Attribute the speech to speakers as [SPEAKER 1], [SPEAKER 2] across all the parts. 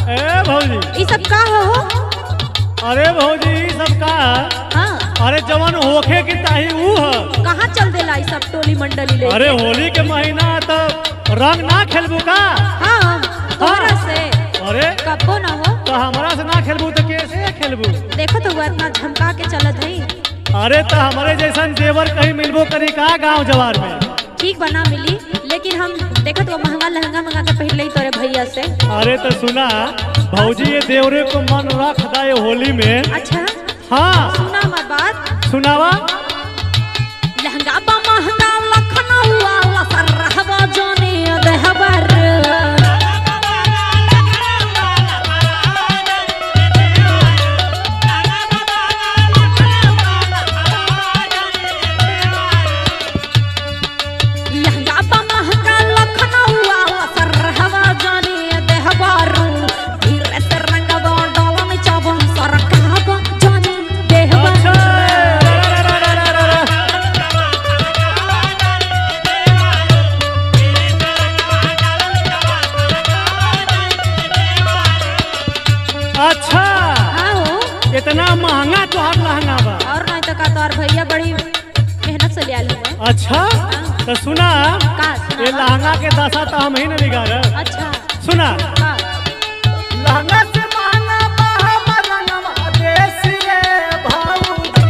[SPEAKER 1] ए भौजी
[SPEAKER 2] ये सब का हो?
[SPEAKER 1] अरे भौजी ई सब का?
[SPEAKER 2] हाँ।
[SPEAKER 1] अरे जवन होखे की ताही ऊ ह।
[SPEAKER 2] कहाँ चल देला ये सब टोली मंडली ले?
[SPEAKER 1] अरे होली के महीना तो रंग ना खेलबू का?
[SPEAKER 2] हाँ तोरा से।
[SPEAKER 1] अरे
[SPEAKER 2] कबो ना हो
[SPEAKER 1] तो हमरा से ना खेलबू तो कैसे खेलबू?
[SPEAKER 2] देखो तो वो इतना झमका के चलत है।
[SPEAKER 1] अरे तो हमारे जैसन जेवर कहीं मिलबो करी का गांव जवार में?
[SPEAKER 2] ठीक बना मिली, लेकिन हम देखत वो महंगा लहंगा मंगा के पहन ली तोरे भैया से।
[SPEAKER 1] अरे तो सुना भौजी ये देवरे को मन रख दाए होली में।
[SPEAKER 2] अच्छा
[SPEAKER 1] हाँ
[SPEAKER 2] सुना हमार बात।
[SPEAKER 1] सुनावा।
[SPEAKER 2] लहंगा बा महंगा लखनऊ वाला सरहवा जाने देहबर। लहंगा बा महंगा लखनऊ वाला सरहवा जाने देहबर। धीरे से रंगवा डालन चाबन सरकावा जाने देहबर।
[SPEAKER 1] अच्छा
[SPEAKER 2] हाँ हो।
[SPEAKER 1] इतना महंगा तोहार लहंगा बा?
[SPEAKER 2] और नहीं तो का तोर भैया बड़ी मेहनत से ले आलू है।
[SPEAKER 1] अच्छा तो सुना
[SPEAKER 2] का
[SPEAKER 1] ये
[SPEAKER 2] सुना?
[SPEAKER 1] लहंगा के दशा तो हम ही न बिगाड़।
[SPEAKER 2] अच्छा
[SPEAKER 1] सुना
[SPEAKER 2] का?
[SPEAKER 1] लहंगा से महंगा बा हमर रंगवा देसी रे भौजी।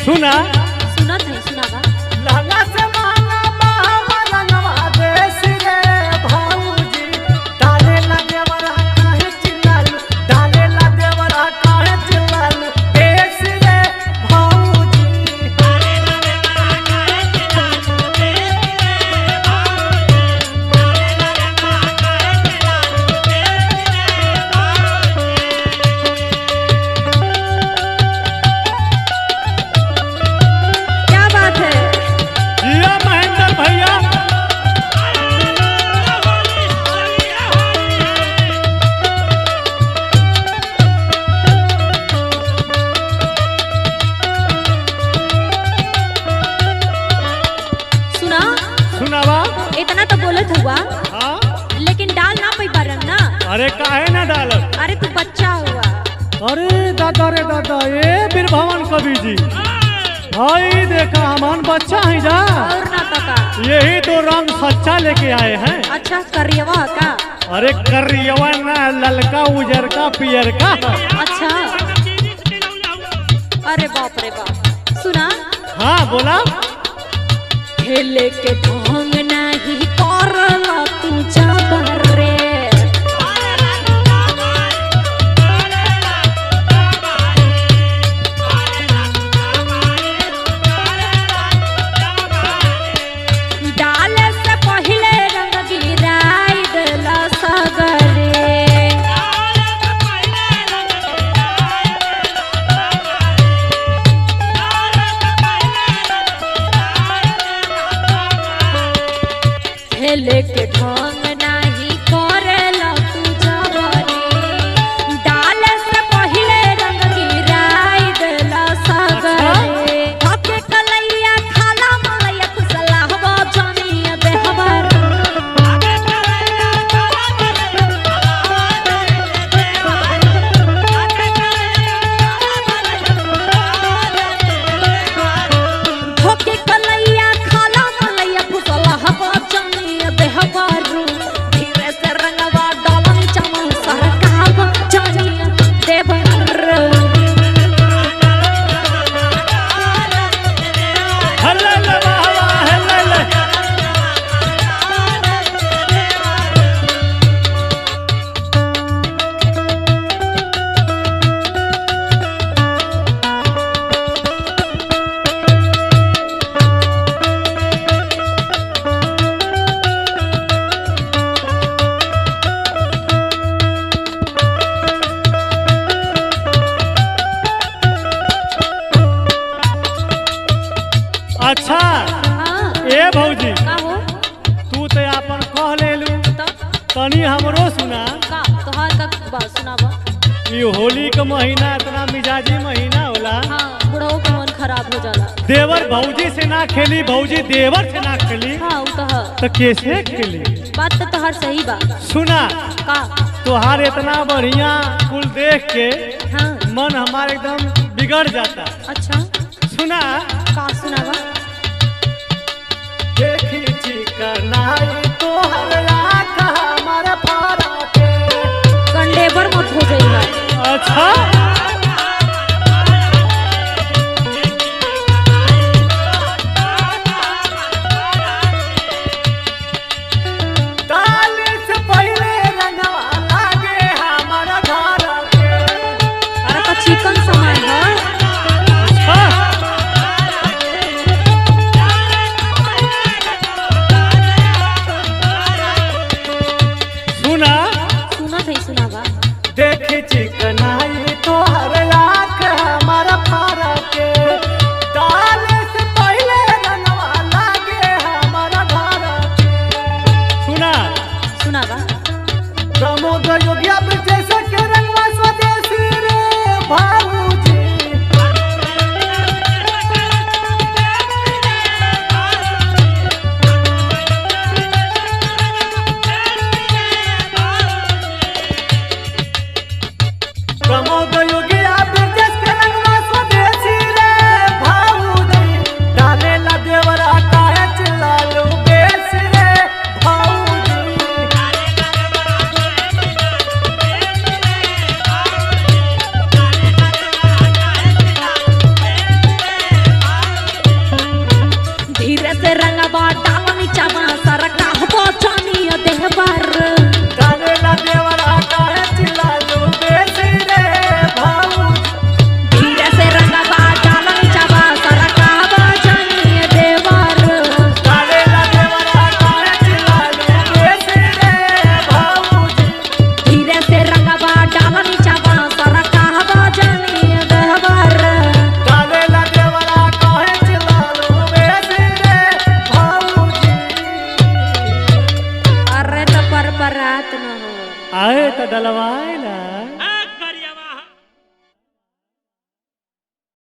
[SPEAKER 1] सुना
[SPEAKER 2] सुनत है सुनावा।
[SPEAKER 1] लहंगा से महंगा बा हमर रंगवा देसी रे भौजी। डाले ला देवरा काहे चिल्लालू, डाले ला देवरा काहे चिल्लालू देसी रे भौजी।
[SPEAKER 2] क्या बात है?
[SPEAKER 1] जिया महेंद्र भैया।
[SPEAKER 2] सुना
[SPEAKER 1] सुनावा।
[SPEAKER 2] इतना तो बोलत हुआ,
[SPEAKER 1] हाँ
[SPEAKER 2] लेकिन डाल ना पई बारन ना।
[SPEAKER 1] अरे काहे ना डाल?
[SPEAKER 2] अरे तू बच्चा हुआ।
[SPEAKER 1] अरे दादा रे दादा ये बीर भवन कवि जी भाई देखा हमान बच्चा है जा।
[SPEAKER 2] और ना तो का?
[SPEAKER 1] यही तो रंग सच्चा लेके आए हैं।
[SPEAKER 2] अच्छा करियवा का?
[SPEAKER 1] अरे करियवा ना ललका उजर का पियर का।
[SPEAKER 2] अच्छा अरे बाप रे बाप। सुना
[SPEAKER 1] हाँ बोला।
[SPEAKER 2] खेले के ढंग नहीं करला तू जबर रे। डाले से पहिले रंग गिराई देला सगरे। खेले के ढंग नहीं करेला तू जबरी। डाले से पहिले रंग गिराई देला सगरे। हके कलैया खाला मलैया कुसलाहवा जानिया देहबर। हके कलैया खाला मलैया कुसलाहवा जानिया देहबर। धीरे से रंगवा डालन चमन सरकावा जानिया देहबर।
[SPEAKER 1] हल्ले ले बाबा हल्ले ले। अच्छा
[SPEAKER 2] हाँ
[SPEAKER 1] ए भौजी
[SPEAKER 2] का हो?
[SPEAKER 1] तू तो अपन कह लेलू
[SPEAKER 2] तो
[SPEAKER 1] तनी हमरो सुना।
[SPEAKER 2] का तोहार का बात सुनावा।
[SPEAKER 1] ये होली का महीना इतना मिजाजी महीना होला।
[SPEAKER 2] हाँ बुढ़ऊ के मन खराब हो जाला।
[SPEAKER 1] देवर भौजी से ना खेली, भौजी देवर से ना खेली
[SPEAKER 2] हाँ उ
[SPEAKER 1] तो कैसे खेली?
[SPEAKER 2] बात तो तोहर सही बा।
[SPEAKER 1] सुना
[SPEAKER 2] का
[SPEAKER 1] तुहार इतना बढ़िया फूल देख के
[SPEAKER 2] हाँ
[SPEAKER 1] मन हमारे एकदम बिगड़ जाता।
[SPEAKER 2] अच्छा
[SPEAKER 1] सुना
[SPEAKER 2] का सुनावा।
[SPEAKER 1] देखी चिकनाई तोहर आँख हमार फारा के।
[SPEAKER 2] कंडेबर मत हो जाइए।
[SPEAKER 1] अच्छा ताली से पहले रंगवा लागे हमार घर के।
[SPEAKER 2] अरे तो चिकन सामान है। सुना थे सुनावा।
[SPEAKER 1] देखी चिकनाई तोहर आँख हमार फारा के। ताली से पहले रंगवा लागे हमार घर के। सुना
[SPEAKER 2] सुनावा।
[SPEAKER 1] प्रमोद योगिया जैसे के रंगवा स्वदेशी रे भाऊजी। प्रमोद योगिया जैसे के रंगवा स्वदेशी रे भाऊजी। डाले ला देवरा काहे चिल्लालू बेस रे भाऊजी।
[SPEAKER 2] धीरे से रंगवा डाला नीचावा सरका हो जानी देह पर।
[SPEAKER 1] डाले ला देवरा काहे चिल्लालू बेस रे भाऊजी।
[SPEAKER 2] धीरे से रंगवा डाला नीचावा सरका हो जानी देह पर।
[SPEAKER 1] डाले ला देवरा काहे चिल्लालू बेस रे भाऊजी।
[SPEAKER 2] धीरे से रंगवा डाला नीचावा सरका हो जानी देह पर।
[SPEAKER 1] डाले ला देवरा काहे चिल्लालू बेस रे भाऊजी।
[SPEAKER 2] अरे तो पर रात न हो।
[SPEAKER 1] आए तो डलवाए ना।